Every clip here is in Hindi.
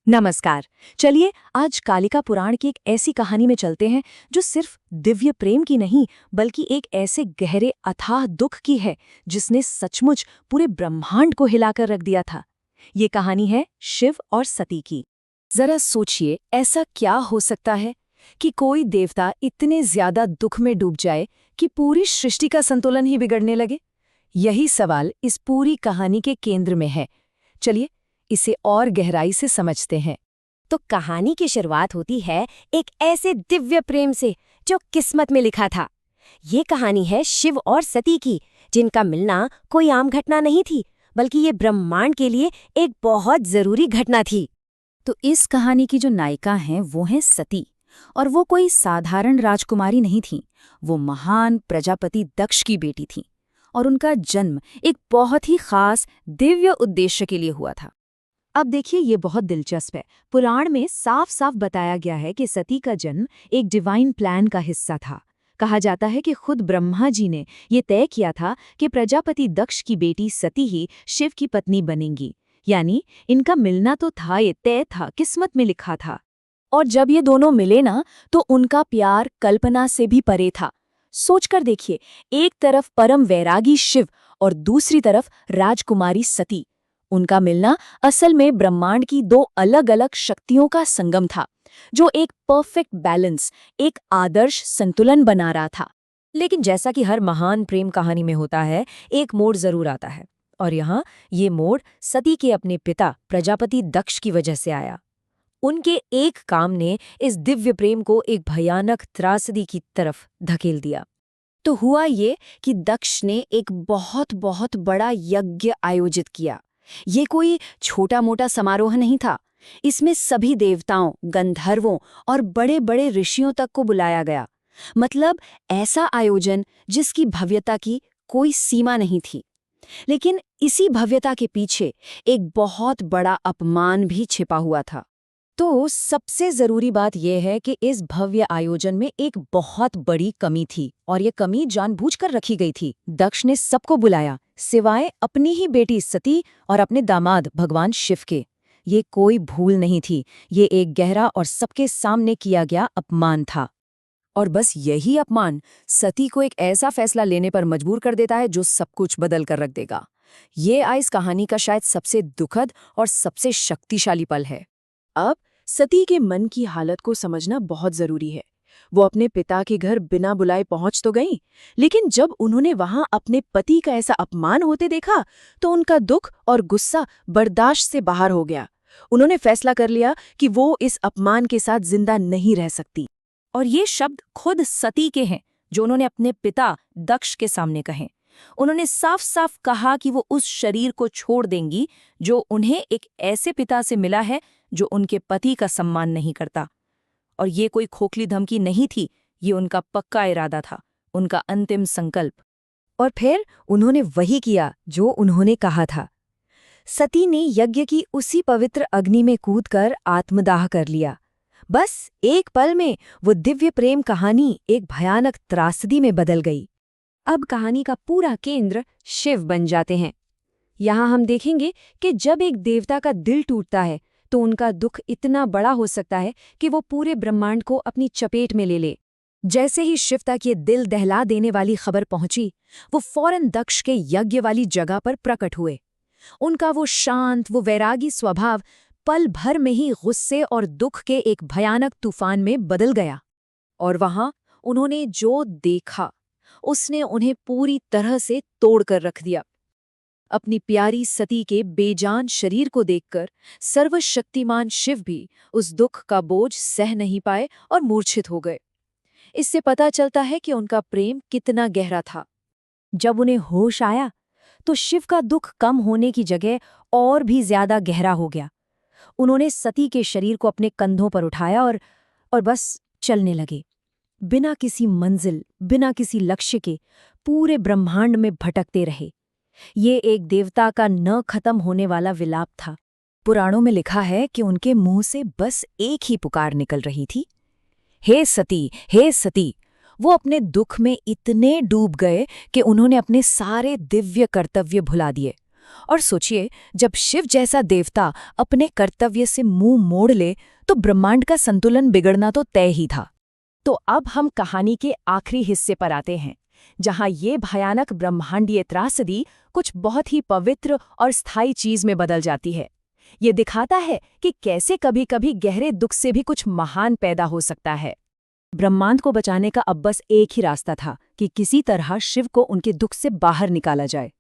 नमस्कार। चलिए आज कालिका पुराण की एक ऐसी कहानी में चलते हैं जो सिर्फ दिव्य प्रेम की नहीं बल्कि एक ऐसे गहरे अथाह दुख की है जिसने सचमुच पूरे ब्रह्मांड को हिलाकर रख दिया था। ये कहानी है शिव और सती की। जरा सोचिए, ऐसा क्या हो सकता है कि कोई देवता इतने ज्यादा दुख में डूब जाए कि पूरी सृष्टि का संतुलन ही बिगड़ने लगे। यही सवाल इस पूरी कहानी के केंद्र में है। चलिए इसे और गहराई से समझते हैं। तो कहानी की शुरुआत होती है एक ऐसे दिव्य प्रेम से जो किस्मत में लिखा था। ये कहानी है शिव और सती की, जिनका मिलना कोई आम घटना नहीं थी, बल्कि ये ब्रह्मांड के लिए एक बहुत जरूरी घटना थी। तो इस कहानी की जो नायिका हैं वो हैं सती, और वो कोई साधारण राजकुमारी नहीं थी। वो महान प्रजापति दक्ष की बेटी थी, और उनका जन्म एक बहुत ही खास दिव्य उद्देश्य के लिए हुआ था। अब देखिए, ये बहुत दिलचस्प है। पुराण में साफ साफ बताया गया है कि सती का जन्म एक डिवाइन प्लान का हिस्सा था। कहा जाता है कि खुद ब्रह्मा जी ने ये तय किया था कि प्रजापति दक्ष की बेटी सती ही शिव की पत्नी बनेंगी। यानी इनका मिलना तो था, ये तय था, किस्मत में लिखा था। और जब ये दोनों मिले ना, तो उनका प्यार कल्पना से भी परे था। सोचकर देखिए, एक तरफ परम वैरागी शिव और दूसरी तरफ राजकुमारी सती। उनका मिलना असल में ब्रह्मांड की दो अलग अलग शक्तियों का संगम था, जो एक परफेक्ट बैलेंस, एक आदर्श संतुलन बना रहा था। लेकिन जैसा कि हर महान प्रेम कहानी में होता है, एक मोड़ जरूर आता है, और यहाँ ये मोड़ सती के अपने पिता प्रजापति दक्ष की वजह से आया। उनके एक काम ने इस दिव्य प्रेम को एक भयानक त्रासदी की तरफ धकेल दिया। तो हुआ ये कि दक्ष ने एक बहुत बहुत बड़ा यज्ञ आयोजित किया। ये कोई छोटा मोटा समारोह नहीं था। इसमें सभी देवताओं, गंधर्वों और बड़े बड़े ऋषियों तक को बुलाया गया। मतलब ऐसा आयोजन जिसकी भव्यता की कोई सीमा नहीं थी। लेकिन इसी भव्यता के पीछे एक बहुत बड़ा अपमान भी छिपा हुआ था। तो सबसे जरूरी बात यह है कि इस भव्य आयोजन में एक बहुत बड़ी कमी थी, और ये कमी जानबूझकर रखी गई थी। दक्ष ने सबको बुलाया, सिवाय अपनी ही बेटी सती और अपने दामाद भगवान शिव के। ये कोई भूल नहीं थी, ये एक गहरा और सबके सामने किया गया अपमान था। और बस यही अपमान सती को एक ऐसा फैसला लेने पर मजबूर कर देता है जो सब कुछ बदल कर रख देगा। ये इस कहानी का शायद सबसे दुखद और सबसे शक्तिशाली पल है। अब सती के मन की हालत को समझना बहुत जरूरी है। वो अपने पिता के घर बिना बुलाए पहुंच तो गईं, लेकिन जब उन्होंने वहां अपने पति का ऐसा अपमान होते देखा तो उनका दुख और गुस्सा बर्दाश्त से बाहर हो गया। उन्होंने फैसला कर लिया कि वो इस अपमान के साथ जिंदा नहीं रह सकती। और ये शब्द खुद सती के हैं, जो उन्होंने अपने पिता दक्ष के सामने कहे। उन्होंने साफ साफ कहा कि वो उस शरीर को छोड़ देंगी जो उन्हें एक ऐसे पिता से मिला है जो उनके पति का सम्मान नहीं करता। और ये कोई खोखली धमकी नहीं थी, ये उनका पक्का इरादा था, उनका अंतिम संकल्प। और फिर उन्होंने वही किया जो उन्होंने कहा था। सती ने यज्ञ की उसी पवित्र अग्नि में कूदकर आत्मदाह कर लिया। बस एक पल में वो दिव्य प्रेम कहानी एक भयानक त्रासदी में बदल गई। अब कहानी का पूरा केंद्र शिव बन जाते हैं। यहाँ हम देखेंगे कि जब एक देवता का दिल टूटता है तो उनका दुख इतना बड़ा हो सकता है कि वो पूरे ब्रह्मांड को अपनी चपेट में ले ले। जैसे ही शिव तक ये दिल दहला देने वाली खबर पहुंची, वो फौरन दक्ष के यज्ञ वाली जगह पर प्रकट हुए। उनका वो शांत, वो वैरागी स्वभाव पल भर में ही गुस्से और दुख के एक भयानक तूफान में बदल गया। और वहां उन्होंने जो देखा, उसने उन्हें पूरी तरह से तोड़कर रख दिया। अपनी प्यारी सती के बेजान शरीर को देखकर सर्वशक्तिमान शिव भी उस दुख का बोझ सह नहीं पाए और मूर्छित हो गए। इससे पता चलता है कि उनका प्रेम कितना गहरा था। जब उन्हें होश आया तो शिव का दुख कम होने की जगह और भी ज्यादा गहरा हो गया। उन्होंने सती के शरीर को अपने कंधों पर उठाया और बस चलने लगे, बिना किसी मंजिल, बिना किसी लक्ष्य के पूरे ब्रह्मांड में भटकते रहे। ये एक देवता का न खत्म होने वाला विलाप था। पुराणों में लिखा है कि उनके मुंह से बस एक ही पुकार निकल रही थी, हे सती, हे सती। वो अपने दुख में इतने डूब गए कि उन्होंने अपने सारे दिव्य कर्तव्य भुला दिए। और सोचिए, जब शिव जैसा देवता अपने कर्तव्य से मुंह मोड़ ले तो ब्रह्मांड का संतुलन बिगड़ना तो तय ही था। तो अब हम कहानी के आखिरी हिस्से पर आते हैं, जहां ये भयानक ब्रह्मांडीय त्रासदी कुछ बहुत ही पवित्र और स्थायी चीज में बदल जाती है। ये दिखाता है कि कैसे कभी-कभी गहरे दुख से भी कुछ महान पैदा हो सकता है। ब्रह्मांड को बचाने का अब बस एक ही रास्ता था कि किसी तरह शिव को उनके दुख से बाहर निकाला जाए।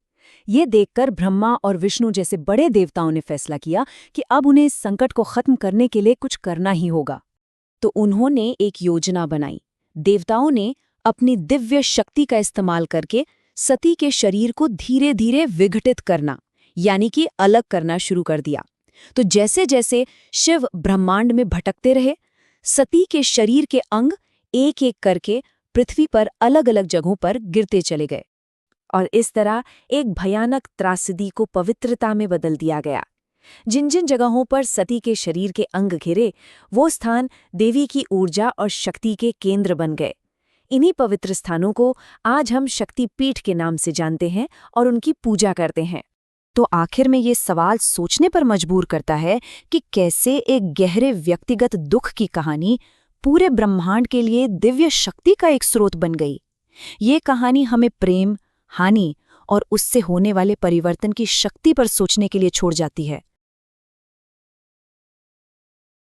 ये देखकर ब्रह्मा और विष्णु जैसे बड़े देवताओं ने फैसला किया कि अब उन्हें इस संकट को खत्म करने के लिए कुछ करना ही होगा। तो उन्होंने एक योजना बनाई। देवताओं ने अपनी दिव्य शक्ति का इस्तेमाल करके सती के शरीर को धीरे धीरे विघटित करना, यानी कि अलग करना शुरू कर दिया। तो जैसे जैसे शिव ब्रह्मांड में भटकते रहे, सती के शरीर के अंग एक एक करके पृथ्वी पर अलग अलग जगहों पर गिरते चले गए और इस तरह एक भयानक त्रासदी को पवित्रता में बदल दिया गया। जिन जिन जगहों पर सती के शरीर के अंग घिरे, वो स्थान देवी की ऊर्जा और शक्ति के केंद्र बन गए। इन्हीं पवित्र स्थानों को आज हम शक्ति पीठ के नाम से जानते हैं और उनकी पूजा करते हैं। तो आखिर में ये सवाल सोचने पर मजबूर करता है कि कैसे एक गहरे व्यक्तिगत दुख की कहानी पूरे ब्रह्मांड के लिए दिव्य शक्ति का एक स्रोत बन गई। ये कहानी हमें प्रेम, हानि और उससे होने वाले परिवर्तन की शक्ति पर सोचने के लिए छोड़ जाती है।